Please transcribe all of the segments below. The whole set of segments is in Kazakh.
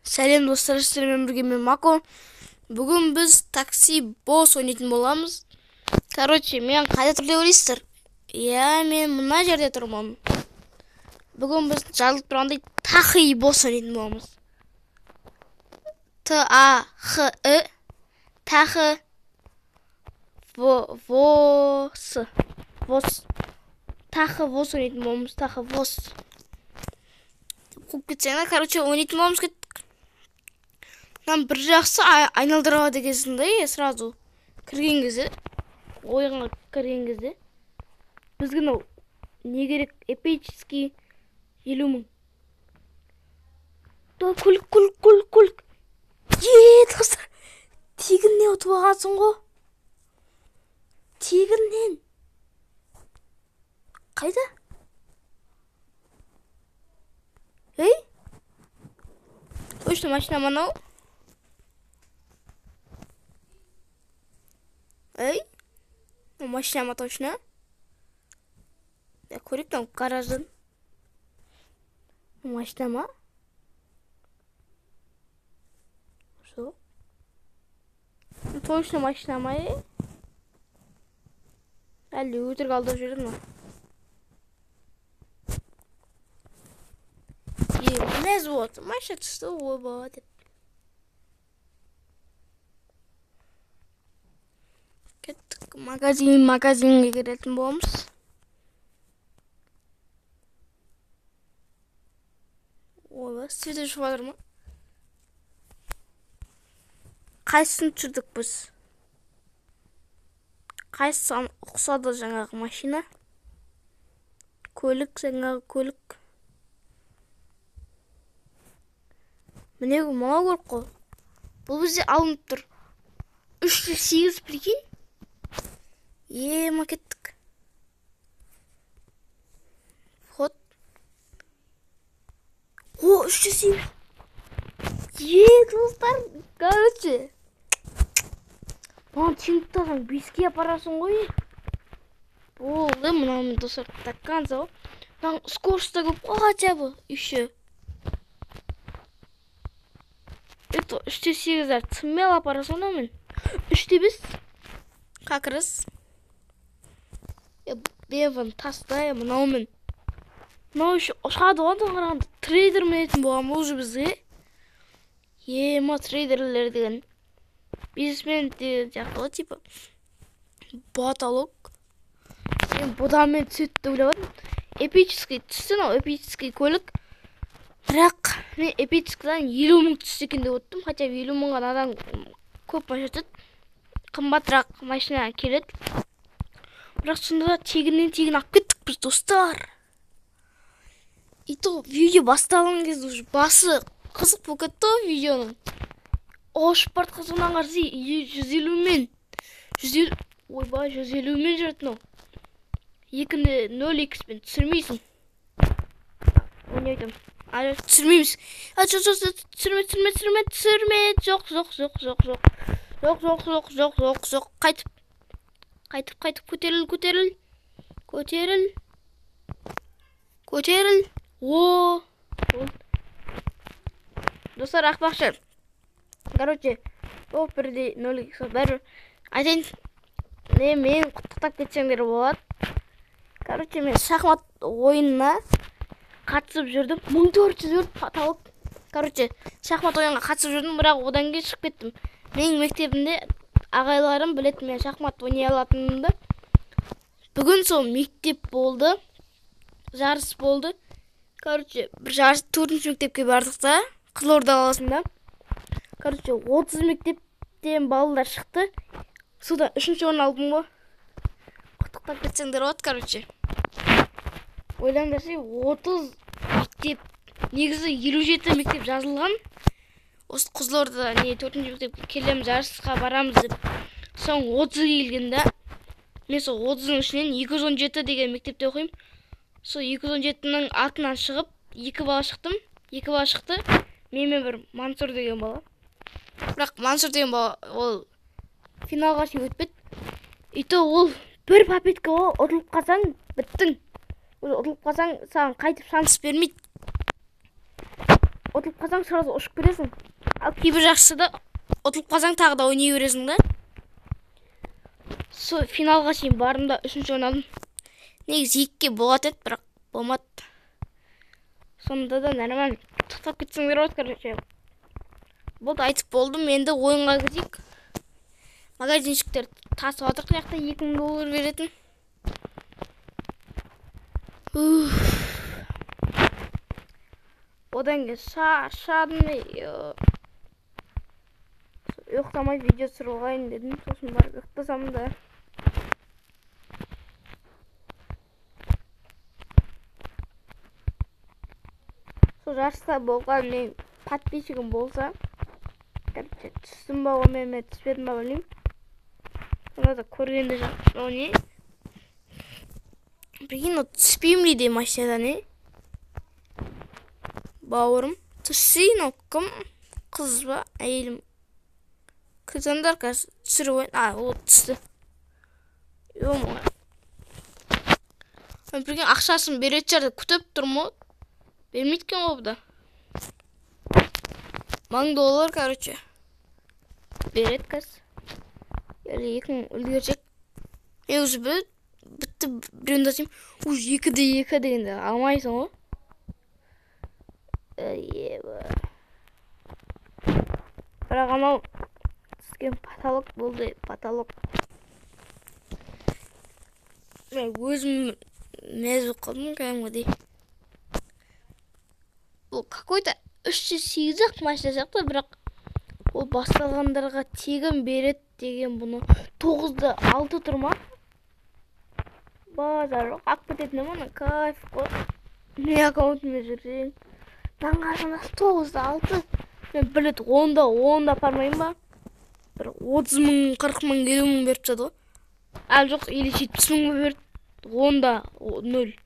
Сәлем достар, сіздермен бірге мен Мако. Бүгін біз такси босс ойнайтын боламыз. Мен қайда тұр деп ойлайсыздар? Мен мына жерде тұрмын. Бүгін біз жазылып тұрғандай такси босс ойнайтын боламыз. T-A-H-I Тахы Вос Тахы Вос ойнайтын боламыз. Тахы Вос. Қуып кетсеңдер, ойнайтын боламыз. Бір жақсы айналдыра дегенсіңдей, сразу кірген кезде, ойынға кірген кезде, бізге не керек? Эпический 50 000. Көлік. Достар, тегіннен ұтып алғансың ғой. Тегіннен. Қайда? Точно машина манау? Машина точно? Я көрек там гараждан. Машина ма? Что? Точно машина ма? Әлі өтірік алдырып жүрдім ма? Мінез вот, машина түсті оба деп. Кеттік магазинге керетін боламыз. Оба, свет өшіп жатыр ма? Қайсысын түсірдік біз? Қайсысын ұқсады жаңағы машина? Көлік, жаңағы көлік. Міне мынау көлік қой. Бұл бізде алынып тұр. 308 прикинь? Кеттік. Ход. 308. Достар, Маған теңіктаған 5-ке апарасың ғой. Болды, мұнамын достар, такканза ғой. Скоростта көп қой хотя бы, еще. Это 308-дар смело апарасың да мен. 3-5. Как раз. Беван тастай мұнаумен. Мынау еще ұшады одан қарағанда трейдер мінетін болған бұл бізде. Трейдерлер деген. Бизнесмен деген сияқты ғой, типа. Баталог. Мен бұдан мен түсетті ойлавадым. Эпический түсті, эпический көлік. Бірақ мен эпическийдан 50 000 түсті екен деп өттім. Хотя 50 000-ға надан көп машина қымбатырақ машина келеді. Бірақ сонда тегіннен алып кеттік біз достар. Ито видео басталған кезде уже басы қызық болып кетті ғой видеоның. Оғышып барды қызығынан қарсы 150 000. 150 000 жүретін ол. 2-ні 0x-пен түсірмейсің. Оны айтам. Түсірмейміз. Түсірме. Жоқ. Қайтып, көтеріл. Достар, ақпақшы. Бұл бірде 0x бәрі. Айтайын, мен құттықтап кетсеңдер болады. Мен шахмат ойынына қатысып жүрдім. 1404 тауып. Шахмат ойынға қатысып жүрдім, бірақ одан кейін шығып кеттім. Менің мектебімде ағайларым білетін мен шахмат ойнай алатынымды. Бүгін сол мектеп болды. Жарыс болды. Бір жарыс 4-ші мектепке бардық та, Қызылорда қаласында. 30 мектептен балалар шықты. Содан 3-ші орын алдым ғой. Құттықтап кетсеңдер болады, Ойлаңдаршы, 30 мектеп, негізі 57 мектеп жазылған. Осы Қызылорда 4-ші мектепке келем жарысқа барамыз деп. Соң 30 келгенде, мен сол 30-ның ішінен 217 деген мектепте оқимын. Сол 217-ның артынан шығып, 2 бала шықты. Менімен бір Мансур деген бала. Бірақ Мансур деген бала, ол финалға шейін өтпеді. Ито ол бір попытка ол ұтылып қалсаң, біттің. Ұтылып қалсаң, саған қайтып шанс бермейді. ұтылып қалсаң сразу ұшып кетесің. Ал кейбір жақсыда ұтылып қалсаң тағы да ойнай бересің да. Сол финалға шейін бардым да 3-ші ойнадым. Негізі 2-ке болады еді, бірақ болмады. Сонда да нормально тоқтап кетсеңдер болады, короче. Болды, айтып болдым. Енді ойынға кірейік. Магазинчиктер тасып жатыр, жақта $2000 беретін. Одан кейін шаршадым. Ұйықтамай видео түсіріп дедім. Сосын барып ұйықтасам да. Сол жарыста болған мен подписчигім болса, короче, түстім ба онымен түспедім ба білмеймін. Сонда да көргенде жақсы. О не? Прикинь, түспеймін де машинадан, не? Бауырым, түсейін, о кім? Қыз ба, әйелім? Кызандар қазір түсіріп ойын. Ол түсті. Йома. Прикинь, ақшасын беретін жерде күтіп тұрмын. Бермейді екен ғой бұда. $1000, короче. Береді қазір. Яғни 2000 үлгерсек. Өзі бітті біреуінде атайым. Уже 2-2 дегенде алмайсың ғой. Бірақ анау түскен потолок болды. Потолок. Мен өзім мәз болып қалдым кәдімгідей. Бұл какой-то 308-ақ машина сияқты, бірақ ол басталғандарға тегін береді деген бұны 9-да 6 тұрма. Базар жоқ, ақ кететін емін, кайф қой. Не аккаунтымен жүрсең. Таңғажында 9-да 6. Мен білет 10-да апармайым ба? Бір 30 мың, 40 мың, 50 мың беріп тастады ғой. Әлі жоқ, или 70 мың берді. 10-да 0.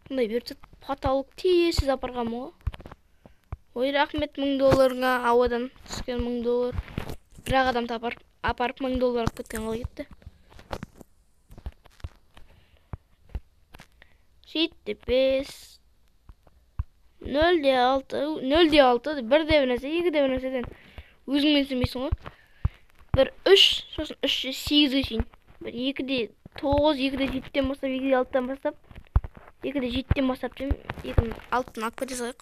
Бұндай беріп тастады. Потолок тиесіз апарғам ғой. Ой, рахмет $1000-ға, ауадан түскен $1000. Бірақ адамды апарып $1000 кеткен қалай кетті. Жетті 5. 0-де 6. 0-де 6. 1-де 1 нәрсе, 2-де 1 нәрседен өзіңмен сенбейсің ғой. Бір 3, сосын 3-де 8-ге шейін. Бір 2-де 9, 2-де 7-ден бастап, 2-де 6-дан бастап. 2-де 7-ден бастап деймін. 2-дің 6-дан алып кете салайық.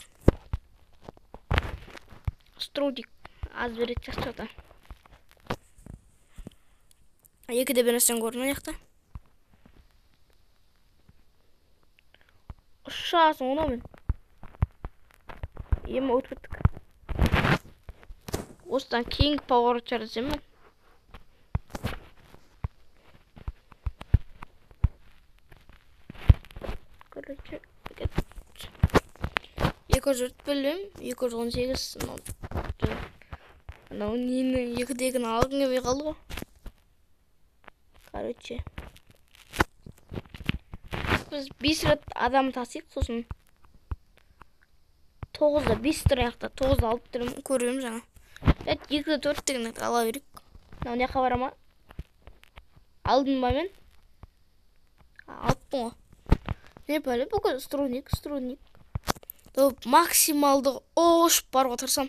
Струдик аз береді жақсы. 2-де бір нәрсен көрдім аяқта. Ұшасың оны мен. Ема өтіп кеттік. Осыдан кейінгі поворот жарасам мен. Короче, 204 білем, 218. Анау нені 2-дегін алғың кебей қалды ғой. Короче. Біз 5 рет адам тасиық, сосын 9-да 5 тұраяқта, 9-да 6 тұрым көрем жаңа. 2-де 4 деген ала берек. Мынау не қабарама? Алдын ба мен? Алыппын ғой. Не бәлі бүкіл струнник. Максималды оғышып баруға тұрсам.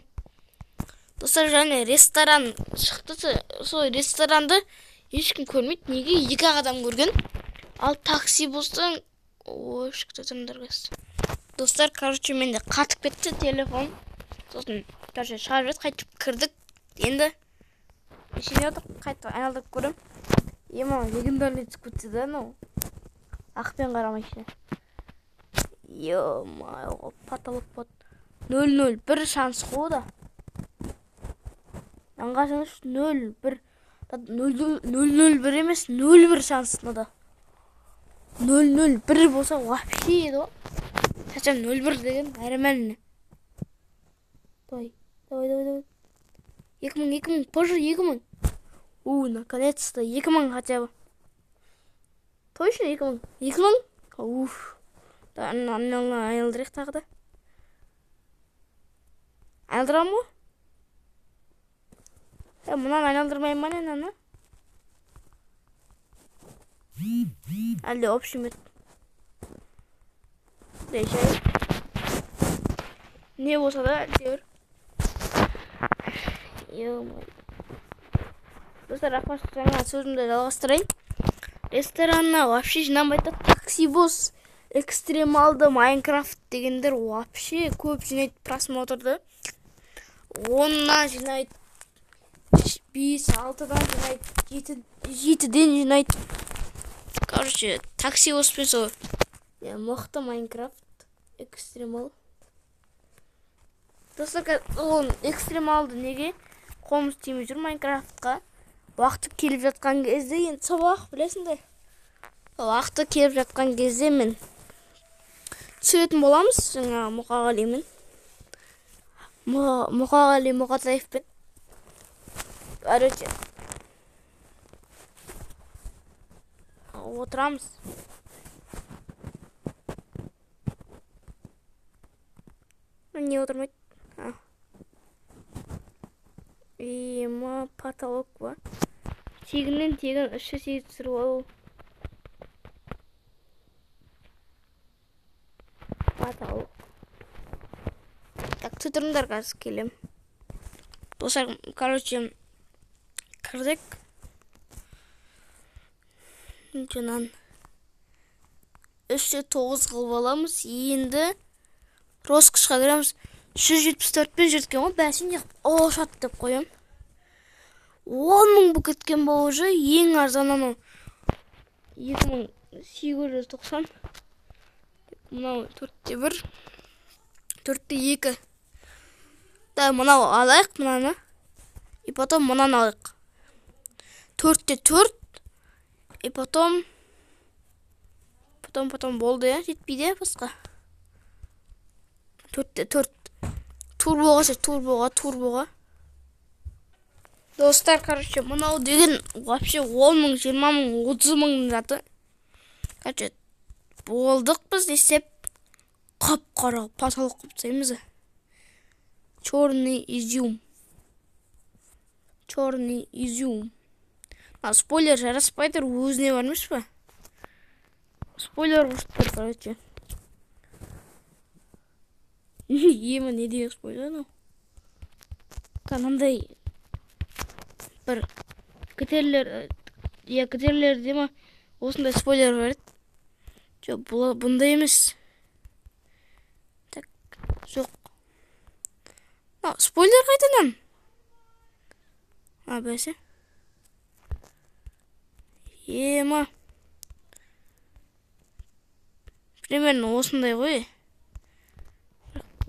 Достар, және ресторан шықты. Сол ресторанды ешкім көрмейді. Неге 2 адам көрген? Ал такси болсын, шықты тұрмдар көз. Достар, короче, менде қатып кетті телефон. Сосын, короче, шығарып еді, қайтып кірдік. Енді ішіне отыр, қайтып айналдырып көрем. Ема, легендарный түсіп кетті да, анау. Ақпен қарамай ішіне. Ё-май, потолок бот. 0-0, бір шанс қой да. Аңғашыңыз 0-1. 0-0-1 емес, 0-1 шансына да. 0-0-1 болса, вообще еді ғой. Сәчем 0-1 деген әрімәліне. Давай. 2000, позже 2000. Наконец-то 2000 хотя бы. Точно 2000? 2000? Уф. Айналдырайық тағы да. Айналдырам ғой? Мұнан айналдырмайым ба нені ана? Әлде общем ет. Дешай. не болса да әйтеуір. Достар, рахмат, жаңа сөзімді жалғастырайын. Ресторанна вообще жинамайды. Такси бос, экстремалды, Майнкрафт дегендер вообще көп жинайды просмотрды. 10-нан жинайды, 5-6-дан жинайды, 7-ден жинайды. Короче, такси бос пен сол мықты Майнкрафт экстремал. Достар, ол экстремалды неге қолымыз тимей жүр Майнкрафтқа? Уақыты келіп жатқан кезде, енді сабақ білесіңдер. Уақыты келіп жатқан кезде мен түсіретін боламыз, жаңа Мұқағалимен. Мұқағали Мұқатаевпен. Короче, отырамыз. Не отырмайды? Потолок бар. Тегінен 3-8 түсіріп алу. Потолок. Так, тұтырыңдар қазір келем. Достар, короче, кірдік. Жонан 3-9 қылып аламыз. Енді роскошқа кіреміз. 174 пен жүрткен ғой, бәсін еқіп, шат деп қоям. 10.000 бұл кеткен бұл уже, ең арзан анау 2890. Мынау 4-те 1, 4-те 2. Да, мынау алайық, мынаны. И потом мынаны алайық. 4-те 4. И потом болды, я, жетпейді, басқа. 4-те 4. Турбоға. Достар, короче, мынау деген вообще 10.000, 20.000, 30.000 заты. Короче, болдық біз десеп, қап-қара потолок қып тастаймыз. Черный изюм. Спойлер жараспайды, өзіне бармыш па? Спойлер ұштыр, короче. Ема, не деген спойлер, ну? Канандай бір кетерлер дема осындай спойлер барады. Бұндай емес. Так, жоқ. Спойлер қайтынан? Бәсе. Ема. Примерно осындай ғой.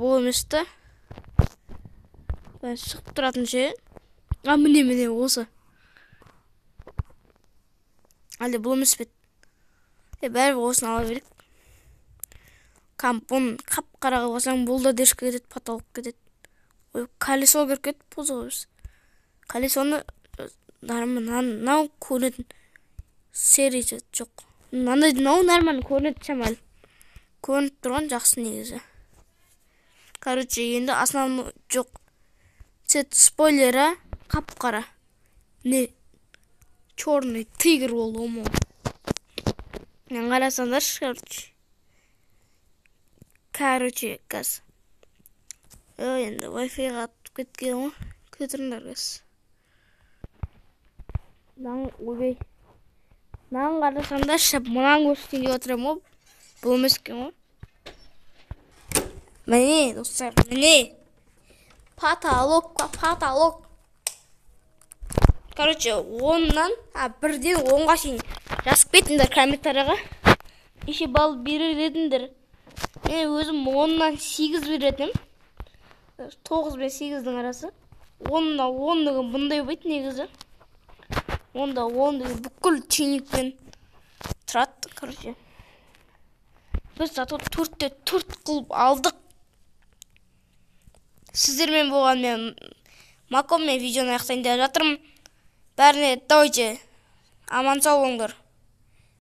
Бұл емес та. Бән шығып тұратын ше. Міне осы. Әлде бұл емес бет. Бәрі осын ала берек. Кампон қап-қараға басаң бұл да дешкі кетеді, потолок кетеді. Колесо көркет позғыз. Колесоны нау көретін сериясы жоқ. Нау нормально көрінеді шамал. Көрініп тұрған жақсы негізі. Короче, енді основной жоқ. Цвет спойлера қап-қара. Не? Черный тигр ол ому. Қарасаңдар, короче, қаз. Енді Wi-Fi-ға атып кеткен ғой. Көтіріңдер қаз. Қарасаңдар, мұнан көрсеткен де отырам ғой. Бұл емескен ғой. Міне, достар, міне. Потолок. Короче, 10-нан, 1-ден 10-ға шейін жазып кетіңдер комментарияға. Еше бал берер едіңдер. Мен өзім 10-нан 8 беретім. 9 бен 8-дің арасы. 10-на 10-ның бұндай бейт негізі. 10-да 10-ның бүкіл чейникпен тұрады. Короче, біз зато 4-те 4 қылып алдық. Сіздермен болған мен Макоммен видеоны аяқтайын деп жатырмын. Бәріне дойче. Аман сау болыңдар.